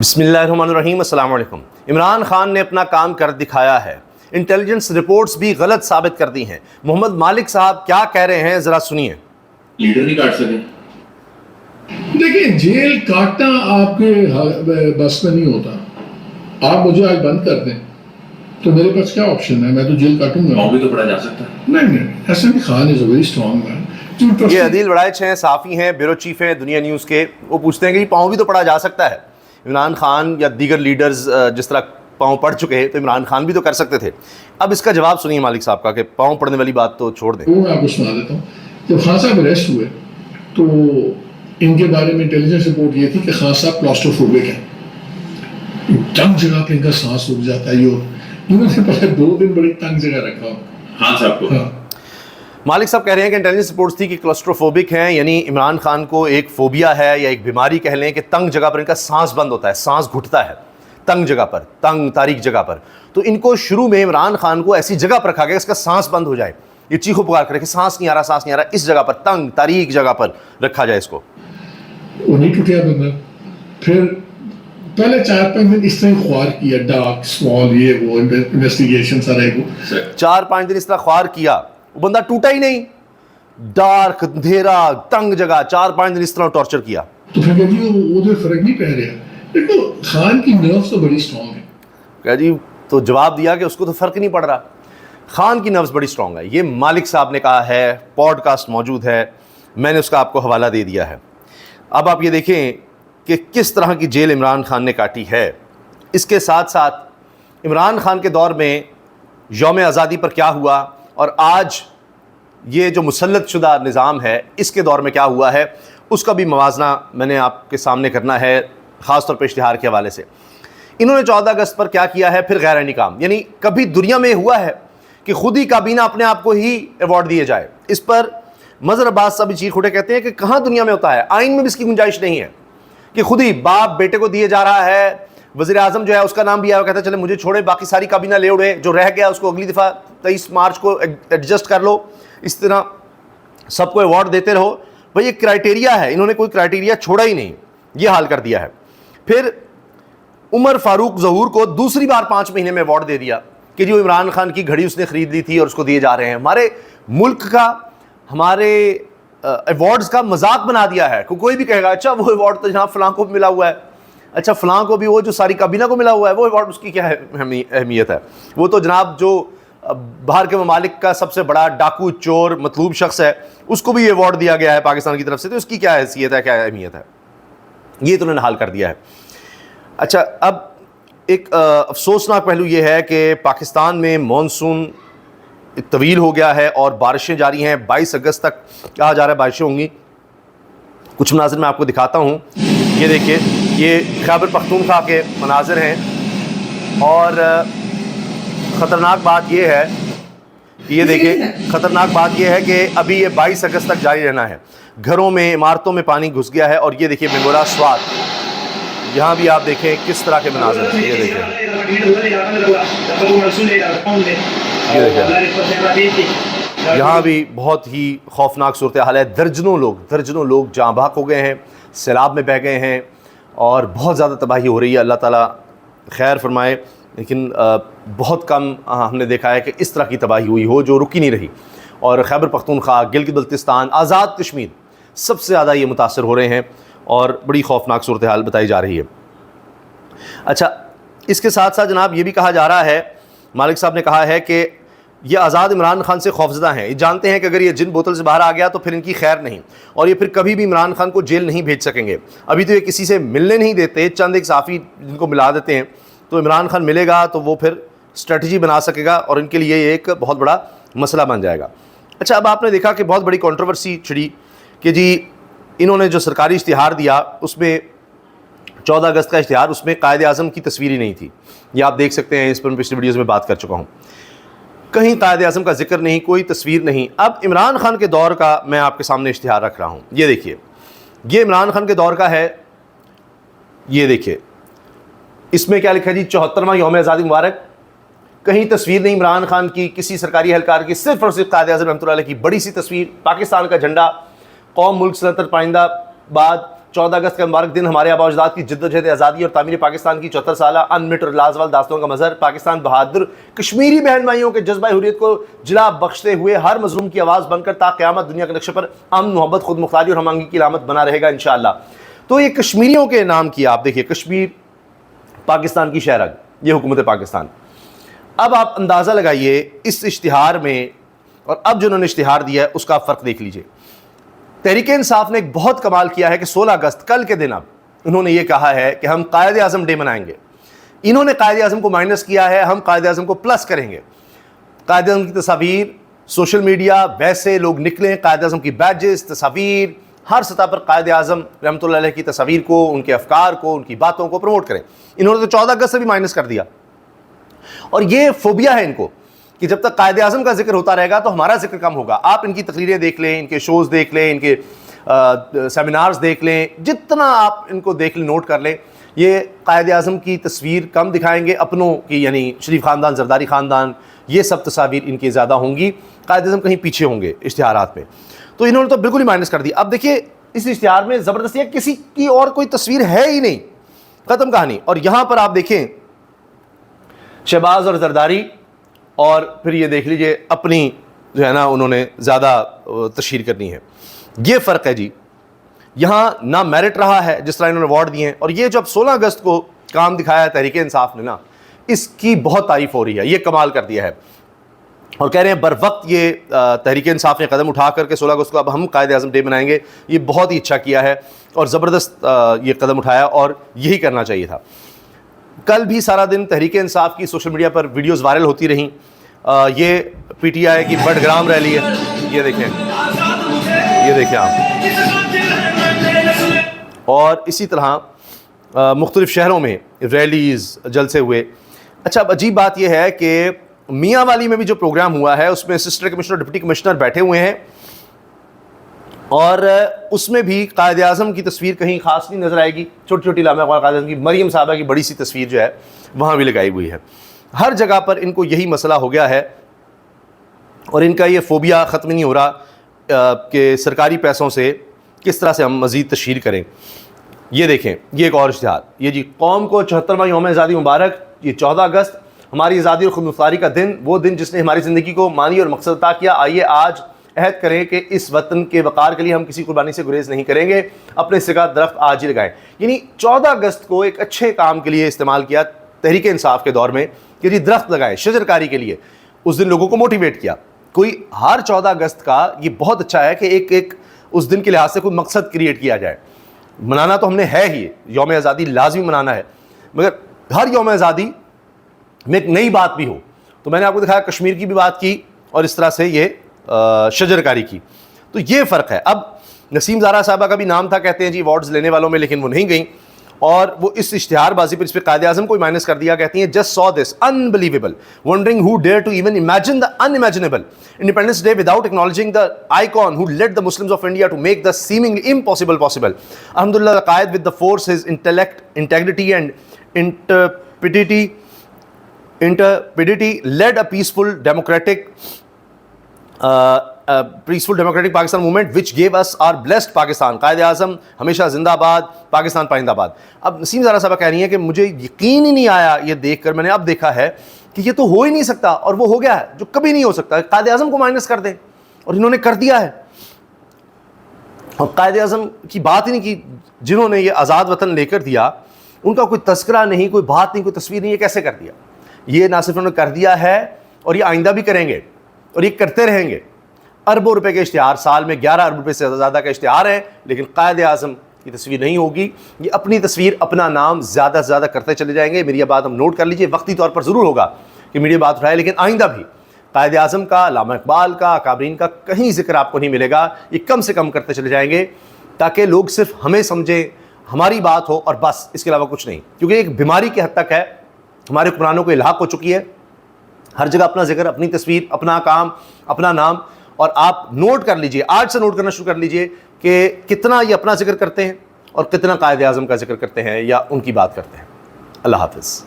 بسم اللہ الرحمن الرحیم۔ السلام علیکم۔ عمران خان نے اپنا کام کر دکھایا ہے، انٹیلیجنس رپورٹس بھی غلط ثابت کر دی ہیں۔ محمد مالک صاحب کیا کہہ رہے ہیں ذرا سنیے۔ لیڈر نہیں کاٹ سکے؟ دیکھیں، جیل کاٹنا آپ کے بس میں نہیں ہوتا۔ آپ مجھے آج بند کر دیں تو میرے پاس کیا آپشن ہے؟ میں تو جیل کاٹوں گا۔ پاؤں بھی تو پڑا جا سکتا ہے۔ نہیں، حسن علی خان از اے ویری اسٹرانگ مین۔ یہ عدیل وڑائچ ہیں، صحافی ہیں، بیورو چیف ہیں دنیا نیوز کے۔ وہ پوچھتے ہیں کہ پاؤں بھی تو پڑا جا سکتا ہے۔ عمران خان یا دیگر لیڈرز جس طرح پاؤں پڑ چکے ہیں تو عمران خان بھی تو کر سکتے تھے۔ اب اس کا جواب سنیے مالک صاحب کا کہ پاؤں پڑنے والی بات تو چھوڑ دیں۔ وہ میں آپ کو سنا دیتا ہوں۔ جب خان صاحب اریسٹ ہوئے تو ان کے بارے میں انٹیلیجنس رپورٹ یہ تھی کہ خان صاحب کلاسٹروفوبک ہیں، تنگ جگہ پہ ان کا سانس رک جاتا ہے۔ انہوں نے پہلے 2 دن بڑی تنگ جگہ رکھا۔ ہاں صاحب کو مالک صاحب کہہ رہے ہیں کہ انٹیلیجنس رپورٹس تھی کہ کلسٹروفوبک ہیں، یعنی عمران خان کو ایک فوبیا ہے یا ایک بیماری کہہ لیں کہ تنگ جگہ پر ان کا سانس بند ہوتا ہے، سانس گھٹتا ہے تنگ جگہ پر، تنگ تاریک جگہ پر۔ تو ان کو شروع میں عمران خان کو ایسی جگہ پر رکھا گیا اس کا سانس بند ہو جائے، یہ چیخو پکار کرے کہ سانس نہیں آ رہا، سانس نہیں آ رہا، اس جگہ پر تنگ تاریک جگہ پر رکھا جائے اس کو۔ وہ نہیں ٹوٹیا بندہ۔ پھر پہلے 4-5 دن اس طرح خوار کیا، ڈارک اسمال یہ وہ انویسٹیگیشن سارے کو 4-5 دن اس طرح خوار کیا، وہ بندہ ٹوٹا ہی نہیں، ڈارک اندھیرا تنگ جگہ 4-5 دن اس طرح ٹارچر کیا۔ تو پھر کہا جی وہ فرق نہیں پہ رہا۔ دیکھو خان کی نروس تو بڑی اسٹرانگ ہے۔ کہا جی تو جواب دیا کہ اس کو تو فرق نہیں پڑ رہا، خان کی نروس بڑی اسٹرانگ ہے۔ یہ مالک صاحب نے کہا ہے، پوڈ کاسٹ موجود ہے، میں نے اس کا آپ کو حوالہ دے دیا ہے۔ اب آپ یہ دیکھیں کہ کس طرح کی جیل عمران خان نے کاٹی ہے۔ اس کے ساتھ ساتھ عمران خان کے دور میں یوم آزادی پر کیا ہوا اور آج یہ جو مسلط شدہ نظام ہے اس کے دور میں کیا ہوا ہے، اس کا بھی موازنہ میں نے آپ کے سامنے کرنا ہے، خاص طور پہ اشتہار کے حوالے سے۔ انہوں نے 14 اگست پر کیا کیا ہے، پھر غیر عینی کام، یعنی کبھی دنیا میں ہوا ہے کہ خود ہی کابینہ اپنے آپ کو ہی ایوارڈ دیے جائے۔ اس پر مظہر عباس صاحب چیخ اٹھے، کہتے ہیں کہ کہاں دنیا میں ہوتا ہے، آئین میں بھی اس کی گنجائش نہیں ہے کہ خود ہی باپ بیٹے کو دیے جا رہا ہے۔ وزیر اعظم جو ہے اس کا نام بھی آیا، وہ کہتا ہے چلے مجھے چھوڑے، باقی ساری کابینہ لے اڑے، جو رہ گیا اس کو اگلی دفعہ 23 مارچ کو ایڈجسٹ کر لو، اس طرح سب کو ایوارڈ دیتے رہو۔ بھئی یہ کرائٹیریا ہے، انہوں نے کوئی کرائٹیریا چھوڑا ہی نہیں، یہ حال کر دیا ہے۔ پھر عمر فاروق ظہور کو دوسری بار 5 مہینے میں ایوارڈ دے دیا کہ جو عمران خان کی گھڑی اس نے خرید لی تھی اور اس کو دیے جا رہے ہیں۔ ہمارے ملک کا، ہمارے ایوارڈز کا مذاق بنا دیا ہے۔ کوئی بھی کہے گا اچھا وہ ایوارڈ تو جناب فلاں کو بھی ملا ہوا ہے، اچھا فلاں کو بھی، وہ جو ساری کابینہ کو ملا ہوا ہے وہ ایوارڈ اس کی کیا اہمیت ہے؟ وہ تو جناب جو باہر کے ممالک کا سب سے بڑا ڈاکو چور مطلوب شخص ہے اس کو بھی یہ ایوارڈ دیا گیا ہے پاکستان کی طرف سے، تو اس کی کیا حیثیت ہے، کیا اہمیت ہے؟ یہ تو انہوں نے حال کر دیا ہے۔ اچھا، اب ایک افسوسناک پہلو یہ ہے کہ پاکستان میں مانسون طویل ہو گیا ہے اور بارشیں جاری ہیں، 22 اگست تک کہا جا رہا ہے بارشیں ہوں گی۔ کچھ مناظر میں آپ کو دکھاتا ہوں، یہ دیکھیں، یہ خیبر پختونخوا کے مناظر ہیں اور خطرناک بات یہ ہے، یہ دیکھیں، خطرناک بات یہ ہے کہ ابھی یہ 22 اگست تک جاری رہنا ہے۔ گھروں میں، عمارتوں میں پانی گھس گیا ہے اور یہ دیکھیں میمورا سوات، یہاں بھی آپ دیکھیں کس طرح کے مناظر ہیں، یہ دیکھیں، یہاں بھی بہت ہی خوفناک صورتحال ہے۔ درجنوں لوگ جاں بحق ہو گئے ہیں، سیلاب میں بہہ گئے ہیں اور بہت زیادہ تباہی ہو رہی ہے۔ اللہ تعالیٰ خیر فرمائے، لیکن بہت کم ہم نے دیکھا ہے کہ اس طرح کی تباہی ہوئی ہو جو رکی نہیں رہی۔ اور خیبر پختونخوا، گلگت بلتستان، آزاد کشمیر سب سے زیادہ یہ متاثر ہو رہے ہیں اور بڑی خوفناک صورتحال بتائی جا رہی ہے۔ اچھا، اس کے ساتھ ساتھ جناب یہ بھی کہا جا رہا ہے، مالک صاحب نے کہا ہے کہ یہ آزاد عمران خان سے خوفزدہ ہیں، یہ جانتے ہیں کہ اگر یہ جن بوتل سے باہر آ گیا تو پھر ان کی خیر نہیں، اور یہ پھر کبھی بھی عمران خان کو جیل نہیں بھیج سکیں گے۔ ابھی تو یہ کسی سے ملنے نہیں دیتے، چند ایک صحافی جن کو ملا دیتے ہیں، تو عمران خان ملے گا تو وہ پھر اسٹریٹجی بنا سکے گا اور ان کے لیے یہ ایک بہت بڑا مسئلہ بن جائے گا۔ اچھا، اب آپ نے دیکھا کہ بہت بڑی کنٹروورسی چھڑی کہ جی انہوں نے جو سرکاری اشتہار دیا اس میں 14 اگست کا اشتہار، اس میں قائد اعظم کی تصویر ہی نہیں تھی، یہ آپ دیکھ سکتے ہیں، اس پر میں پچھلی ویڈیوز میں بات کر چکا ہوں، کہیں قائد اعظم کا ذکر نہیں، کوئی تصویر نہیں۔ اب عمران خان کے دور کا میں آپ کے سامنے اشتہار رکھ رہا ہوں، یہ دیکھیے، یہ عمران خان کے دور کا ہے، یہ دیکھیے، اس میں کیا لکھا جی 74واں یوم آزادی مبارک، کہیں تصویر نہیں عمران خان کی، کسی سرکاری اہلکار کی، صرف اور صرف قائد اعظم رحمۃ اللہ علیہ کی بڑی سی تصویر، پاکستان کا جھنڈا، قوم ملک سلطنت پائندہ باد، 14 اگست کا مبارک دن ہمارے آباء و اجداد کی جدوجہد آزادی اور تعمیر پاکستان کی 74 سالہ انمٹ اور لازوال داستانوں کا مظہر، پاکستان بہادر کشمیری بہن بھائیوں کے جذبہ حریت کو جلا بخشتے ہوئے ہر مظلوم کی آواز بن کر تا قیامت دنیا کے نقشے پر امن، محبت، خود مختاری اور ہم آہنگی کی علامت بنا رہے گا انشاءاللہ۔ تو یہ کشمیریوں کے نام کیا، آپ دیکھیے کشمیر پاکستان کی شہرگ، یہ حکومت پاکستان۔ اب آپ اندازہ لگائیے اس اشتہار میں اور اب جو انہوں نے اشتہار دیا ہے اس کا فرق دیکھ لیجئے۔ تحریک انصاف نے ایک بہت کمال کیا ہے کہ 16 اگست کل کے دن اب انہوں نے یہ کہا ہے کہ ہم قائد اعظم ڈے منائیں گے۔ انہوں نے قائد اعظم کو مائنس کیا ہے، ہم قائد اعظم کو پلس کریں گے۔ قائد اعظم کی تصاویر سوشل میڈیا، ویسے لوگ نکلیں، قائد اعظم کی بیجز، تصاویر، ہر سطح پر قائد اعظم رحمۃ اللہ علیہ کی تصاویر کو، ان کے افکار کو، ان کی باتوں کو پروموٹ کریں۔ انہوں نے تو 14 اگست سے بھی مائنس کر دیا، اور یہ فوبیا ہے ان کو کہ جب تک قائد اعظم کا ذکر ہوتا رہے گا تو ہمارا ذکر کم ہوگا۔ آپ ان کی تقریریں دیکھ لیں، ان کے شوز دیکھ لیں، ان کے سیمینارز دیکھ لیں، جتنا آپ ان کو دیکھ لیں، نوٹ کر لیں، یہ قائد اعظم کی تصویر کم دکھائیں گے، اپنوں کی یعنی شریف خاندان، زرداری خاندان، یہ سب تصاویر ان کی زیادہ ہوں گی، قائد اعظم کہیں پیچھے ہوں گے اشتہارات میں۔ تو انہوں نے تو بالکل ہی مائنس کر دیا۔ اب دیکھیے اس اشتہار میں زبردستی ہے، کسی کی اور کوئی تصویر ہے ہی نہیں، ختم کہانی۔ اور یہاں پر آپ دیکھیں شہباز اور زرداری، اور پھر یہ دیکھ لیجئے اپنی جو ہے نا انہوں نے زیادہ تشہیر کرنی ہے۔ یہ فرق ہے جی، یہاں نہ میرٹ رہا ہے جس طرح انہوں نے ایوارڈ دیے ہیں، اور یہ جب 16 اگست کو کام دکھایا ہے تحریک انصاف نے نا، اس کی بہت تعریف ہو رہی ہے، یہ کمال کر دیا ہے، اور کہہ رہے ہیں بر وقت یہ تحریک انصاف نے قدم اٹھا کر کے 16 اگست کو اب ہم قائد اعظم ڈے منائیں گے، یہ بہت ہی اچھا کیا ہے اور زبردست یہ قدم اٹھایا، اور یہی کرنا چاہیے تھا۔ کل بھی سارا دن تحریک انصاف کی سوشل میڈیا پر ویڈیوز وائرل ہوتی رہیں۔ یہ پی ٹی آئی کی بڈگرام ریلی ہے، یہ دیکھیں آپ، اور اسی طرح مختلف شہروں میں ریلیز، جلسے ہوئے۔ اچھا اب عجیب بات یہ ہے کہ میاں والی میں بھی جو پروگرام ہوا ہے اس میں اسسٹنٹ کمشنر، ڈپٹی کمشنر بیٹھے ہوئے ہیں، اور اس میں بھی قائد اعظم کی تصویر کہیں خاص نہیں نظر آئے گی، چھوٹی چھوٹی لامہ اقبال قائد اعظم کی، مریم صاحبہ کی بڑی سی تصویر جو ہے وہاں بھی لگائی ہوئی ہے۔ ہر جگہ پر ان کو یہی مسئلہ ہو گیا ہے، اور ان کا یہ فوبیا ختم نہیں ہو رہا کہ سرکاری پیسوں سے کس طرح سے ہم مزید تشہیر کریں۔ یہ دیکھیں، یہ ایک اور اشتہار، یہ جی قوم کو 74واں یوم آزادی مبارک، یہ 14 اگست ہماری آزادی اور خود مختاری کا دن، وہ دن جس نے ہماری زندگی کو معنی اور مقصد عطا کیا۔ آئیے آج عہد کریں کہ اس وطن کے وقار کے لیے ہم کسی قربانی سے گریز نہیں کریں گے، اپنے سگا درخت آج ہی لگائیں۔ یعنی 14 اگست کو ایک اچھے کام کے لیے استعمال کیا تحریک انصاف کے دور میں کہ جی درخت لگائیں شجر کاری کے لیے، اس دن لوگوں کو موٹیویٹ کیا۔ کوئی ہر 14 اگست کا یہ بہت اچھا ہے کہ ایک اس دن کے لحاظ سے کوئی مقصد کریٹ کیا جائے۔ منانا تو ہم نے ہے ہی، یوم آزادی لازمی منانا ہے، مگر ہر یوم آزادی میں ایک نئی بات بھی ہو۔ تو میں نے آپ کو دکھایا کشمیر کی بھی بات کی، اور اس طرح سے یہ شجر کاری کی، تو یہ فرق ہے۔ اب نسیم زارا صاحبہ کا بھی نام تھا کہتے ہیں جی ایوارڈز لینے والوں میں، لیکن وہ نہیں گئیں، اور وہ اس اشتہار بازی پر اس پہ قائد اعظم کو مائنس کر دیا۔ کہتی ہیں just saw this unbelievable, wondering who dared to even imagine the unimaginable, Independence Day without acknowledging the icon who led the Muslims of India to make the seemingly impossible possible. Alhamdulillah, the Qaid with the force, his intellect, integrity and intrepidity led a peaceful democratic Pakistan movement which gave us our blessed Pakistan. Quaid Azam ہمیشہ زندہ باد، پاکستان پائندہ باد۔ اب نسیم زارا صاحبہ کہہ رہی ہیں کہ مجھے یقین ہی نہیں آیا یہ دیکھ کر، میں نے اب دیکھا ہے کہ یہ تو ہو ہی نہیں سکتا، اور وہ ہو گیا ہے جو کبھی نہیں ہو سکتا۔ قائد اعظم کو مائنس کر دیں، اور انہوں نے کر دیا ہے۔ اور قائد اعظم کی بات ہی نہیں کی، جنہوں نے یہ آزاد وطن لے کر دیا ان کا کوئی تذکرہ نہیں، کوئی بات نہیں، کوئی تصویر نہیں، یہ کیسے کر دیا؟ یہ نہ صرف انہوں نے کر دیا ہے، اور یہ آئندہ بھی کریں گے، اور یہ کرتے رہیں گے۔ اربوں روپے کے اشتہار، سال میں 11 ارب روپے سے زیادہ کا اشتہار ہے، لیکن قائد اعظم کی تصویر نہیں ہوگی۔ یہ اپنی تصویر، اپنا نام زیادہ سے زیادہ کرتے چلے جائیں گے۔ میری یہ بات ہم نوٹ کر لیجئے، وقتی طور پر ضرور ہوگا کہ میڈیا بات اٹھائے، لیکن آئندہ بھی قائد اعظم کا، علامہ اقبال کا، اکابرین کا کہیں ذکر آپ کو نہیں ملے گا۔ یہ کم سے کم کرتے چلے جائیں گے تاکہ لوگ صرف ہمیں سمجھیں، ہماری بات ہو، اور بس، اس کے علاوہ کچھ نہیں، کیونکہ ایک بیماری کی حد تک ہے، ہمارے حکمرانوں کو الحاق ہو چکی ہے، ہر جگہ اپنا ذکر، اپنی تصویر، اپنا کام، اپنا نام۔ اور آپ نوٹ کر لیجئے، آج سے نوٹ کرنا شروع کر لیجئے کہ کتنا یہ اپنا ذکر کرتے ہیں اور کتنا قائد اعظم کا ذکر کرتے ہیں یا ان کی بات کرتے ہیں۔ اللہ حافظ۔